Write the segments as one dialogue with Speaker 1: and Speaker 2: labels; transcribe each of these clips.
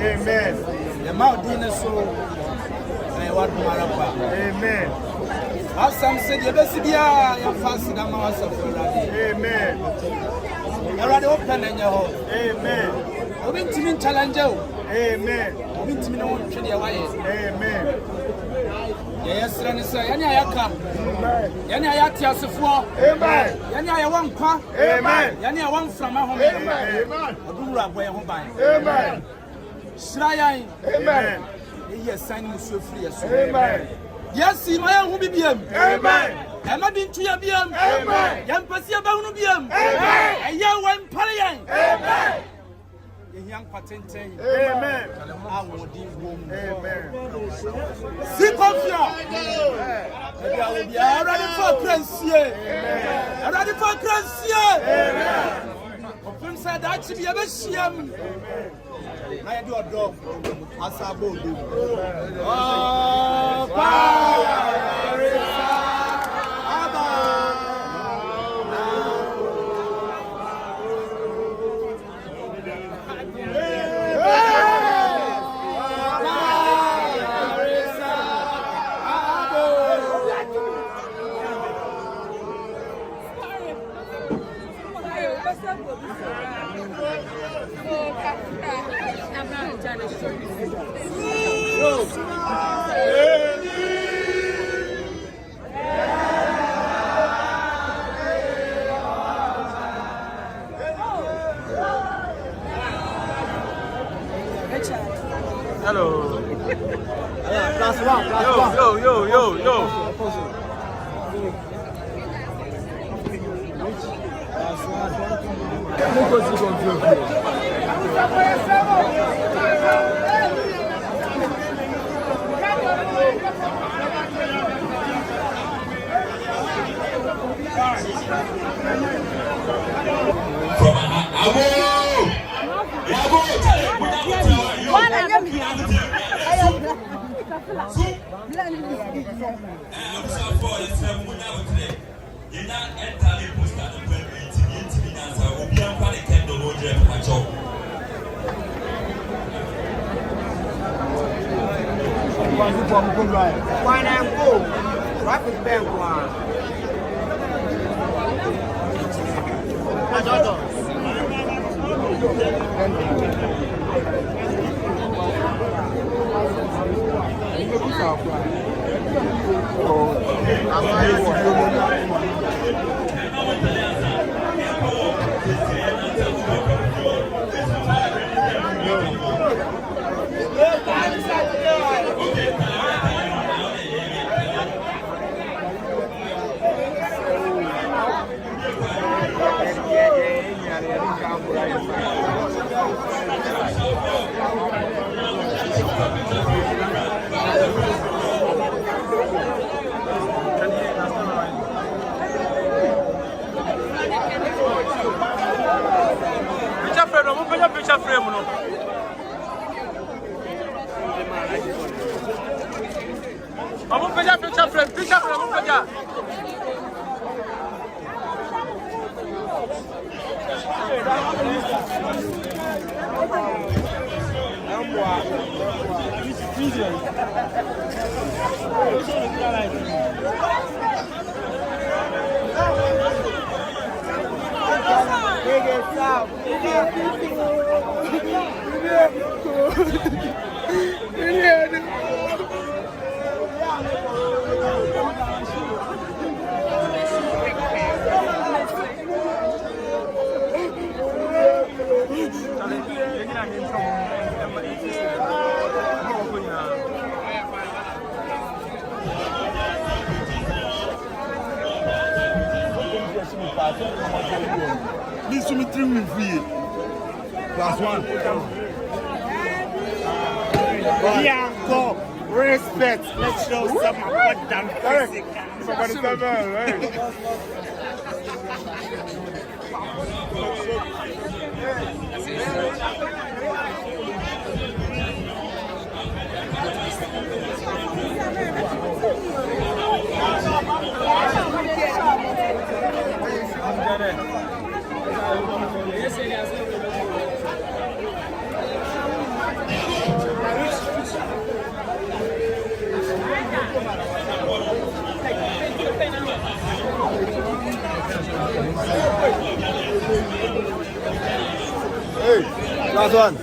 Speaker 1: Amen. The mountain is so. Amen. Some said you best be a fast in the house of Amen. You are open in your home. Amen. You been to me challenge you. Amen. You been to me no trade your way. Amen. Yes, Ranisa, Yana Yaka. Yana Yatia Sufwa. Amen. Yana one qua. Amen. Yana one from my home. Amen. Abura boy home by. Amen. Shraya. Amen. Yes, sign you so free. Amen. Yes, see my own BM. Amen. I'm not into your BM. Amen. Young Passia Bono BM. Amen. A young one Palayan. Amen. Young patent. Amen. I will do home. Amen. Sit off here. I'm ready for Crancy. I'm ready for Crancy. Amen. Prince said that to be a Bessiam. I do a dog as I go. Oh,
Speaker 2: Hello.
Speaker 3: Plus one.
Speaker 2: Yo.
Speaker 3: Why not go? Rapid bank one. Picture frame, no. Vamos pegar picture frame, vamos pegar.
Speaker 4: This is me 3 win free. Plus one.
Speaker 3: Bianco, respect. Let's show some what damn
Speaker 4: Hey, last one.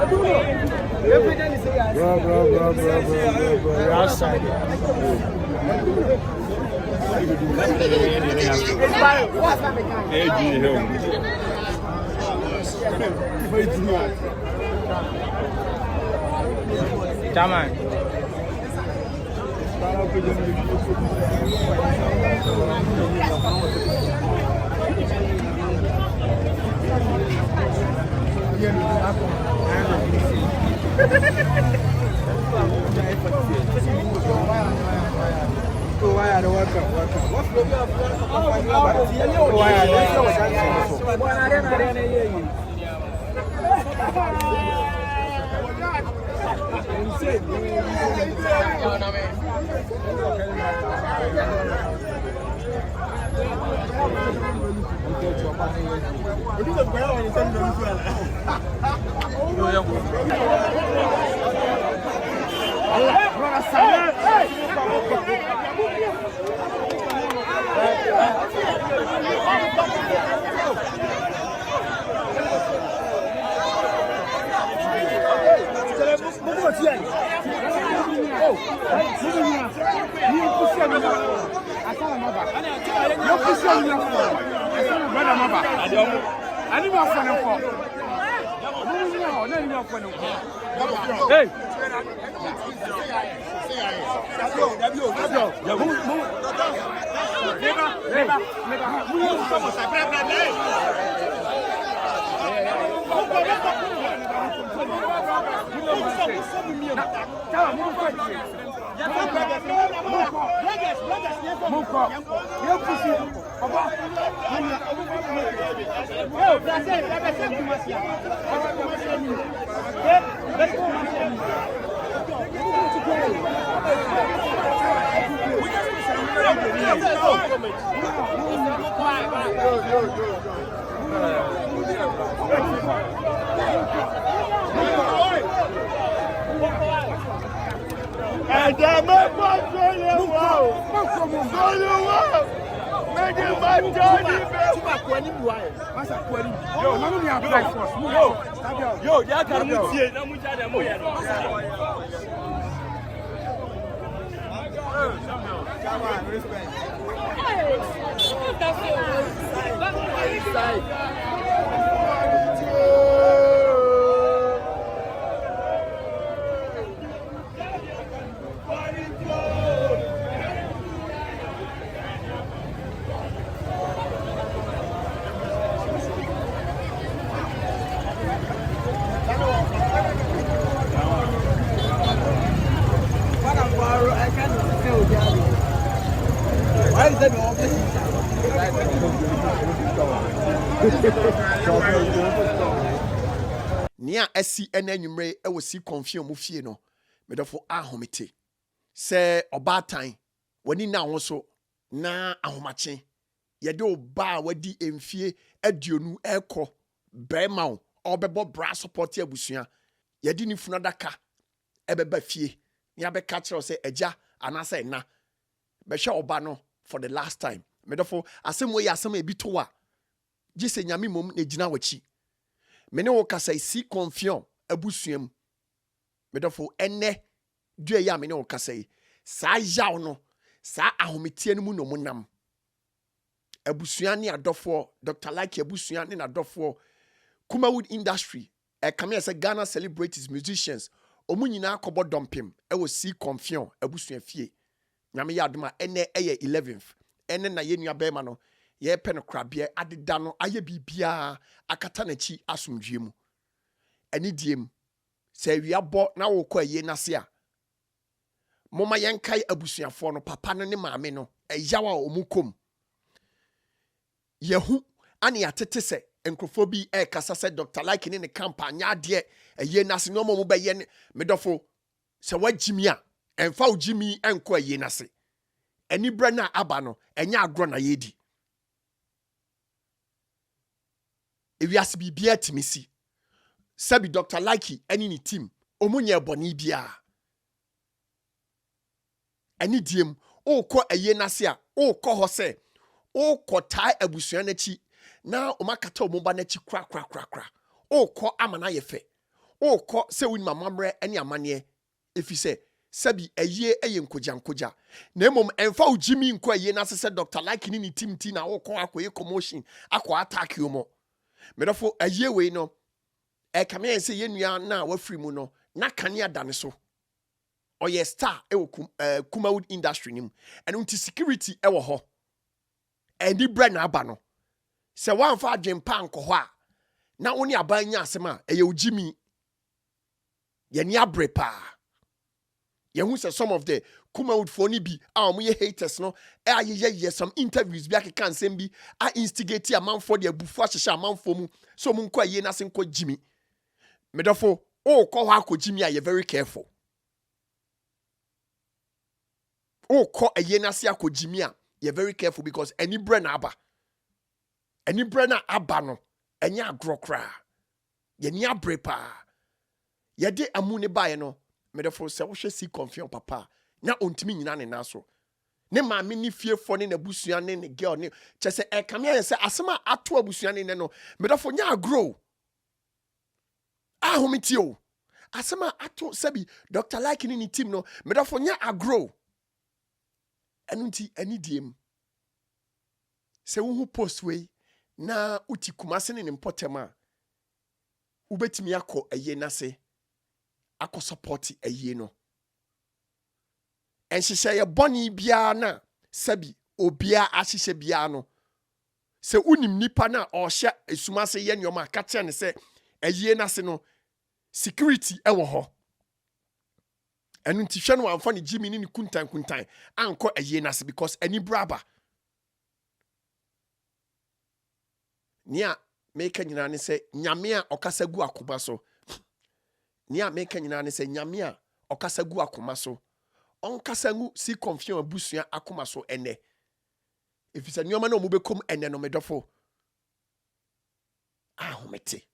Speaker 3: You're outside. Come
Speaker 5: Nia esi ene nwumre e wosi confirm mu fie no medofo ahomete se obatan wani na wo so na ahomache ye de oba wadi emfie aduonu ekọ bema wo obebo bra support abusua ye di ni funadaka ebeba fie nia be ka kire se agya anase na be hwe oba no for the last time medofo asem we asem e bi to wa gise nyame mom na gina wachi mene wo kasa si confiant abusuam medofo enne due ya mene wo kasa sa yaw no sa ahometie no mu no munam abusua ne adofo Dr. Like abusua ne adofo Kumawood industry come here say Ghana celebrities musicians omu nyina akobo dompem e wo si confiant abusua fie nyame ya adoma enne eye 11th enne na ye nua bema no ye pe no krabie adeda no aye bibia akata na chi asomdwe mu ani diem se wiabo na wo kɔ aye nase a moma yenkai abusuafo no papa no ne maame no eyawa omukom yehu ani atete se enkrofo bi kasa se Dr. Like ne campaign ade aye nase no mo ba ye medofo se wagimi a emfa ugimi enko aye nase ani bra na aba no enya agro na yedi ewiase bibia timisi sabi Dr. Like ani ni team omunye boni bia ani diem o ko aye nase a o ko ho se o ko tai abusua na chi na o makata o ba na chi kra o ko amana ye fe o ko se woni mamamre ene amane efi se sabi eye nkogya na emom emfa o Jimmy nko eye na se Dr. Like ni team na wo ko akoye commotion akọ attack you mo medofo eye we no e kame se ye nua na wafiri mu no na kane adane so oye star e wo Kumawood industry nim and unti security e wo ho eni bra na aba no se wanfa adwempa anko ho a na woni aban nya asema eye o Jimmy ye ni abrepa Yehu say some of the Kumawood phone bi amoye haters no ye some interviews bi akeka nsem bi a instigate a man for the abufu ahyehye man for mu so mu nko ye na se nko Jimmy medofo o ko ho akọ Jimmy a ye very careful o ko ye na se akọ Jimmy a ye very careful because any brand na aba no enya agrokra ye ni abrepa ye de amune bae no medefo se wo hwe si confiant papa na ontimi nyina ne naso ne maame ni fiefo ne nabusua ne girl ne chese e kame ye se asema ato abusua ne no medefo nya grow ahomiti o asema ato sabi Dr. Like ni team no medefo nya agrow enunti ani diem se wo post we na uti Kumase ne mpotema ubetimi akọ eye na se akọ support aye no enhyehyɛ ye boni bia na sabi obia ahyehye bia no se unim nipa na ɔhye esumase ye nyoma ka kye ne se aye na se no security ɛwɔ hɔ ɛnu nti hwɛ no amfa ne Jimmy ne kuntan ankɔ aye na se because any braba nia meka nyina ne se nyame a ɔkasa gu akoma so nia meka nyina ne se nyame a ɔkasa gu akoma so onkasa ngu si confusion abusua akoma so ene efisa nyoma na omubekom ene no medofo ahomete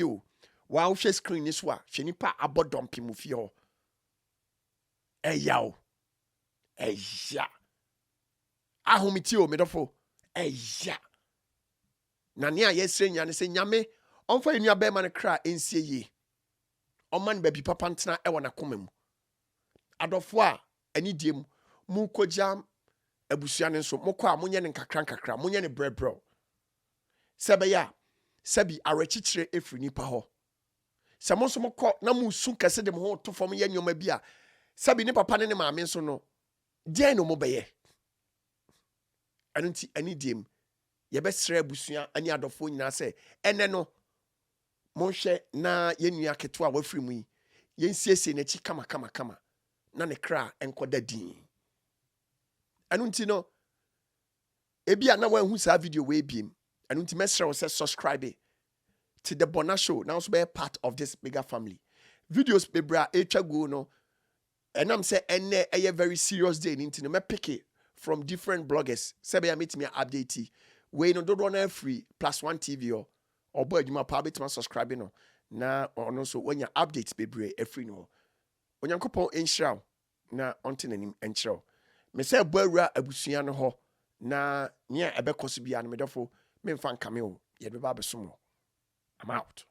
Speaker 5: o wa wo hwe screen ni so a hwe nipa abodompi mu fie ho eya ahomete o medofo eya na ne a yesre nya ne se nyame onfa enua be ma ne kra ensie ye oman ba bi papa ntena e wona koma mu adofo a ani diem mu kojam abusua ne nso mokɔ a monye ne nkakra monye ne brebro sebeya sabi arechichire efri nipa ho se mo nso mokɔ na mu su kase de mo ho to fom ye nyoma bi a sabi ne papa ne maame nso no die no mo beye anunti ani diem ye besre abusua ani adofo nyina se ene no monhwe na yenua keto a wafiri mu yi yensiesie na chi kama na ne kra enkoda din anunti no ebia na wan hu sa video we biem anunti mesre wo se subscribe to the Bona Show now so be part of this bigger family videos bebra etwa go no enam say enne eye very serious day ninti no me pick it from different bloggers sebe ya meet me update we no dodo na free +1 TV or boy you ma pa betima subscribe no na ono so when your updates bebre every no onyankopon enhyira na onte nanim enkyerɛ me say boawura abusua no ho na nya ebekoso bia no medefo memfa nkame o ye beba besom I'm out.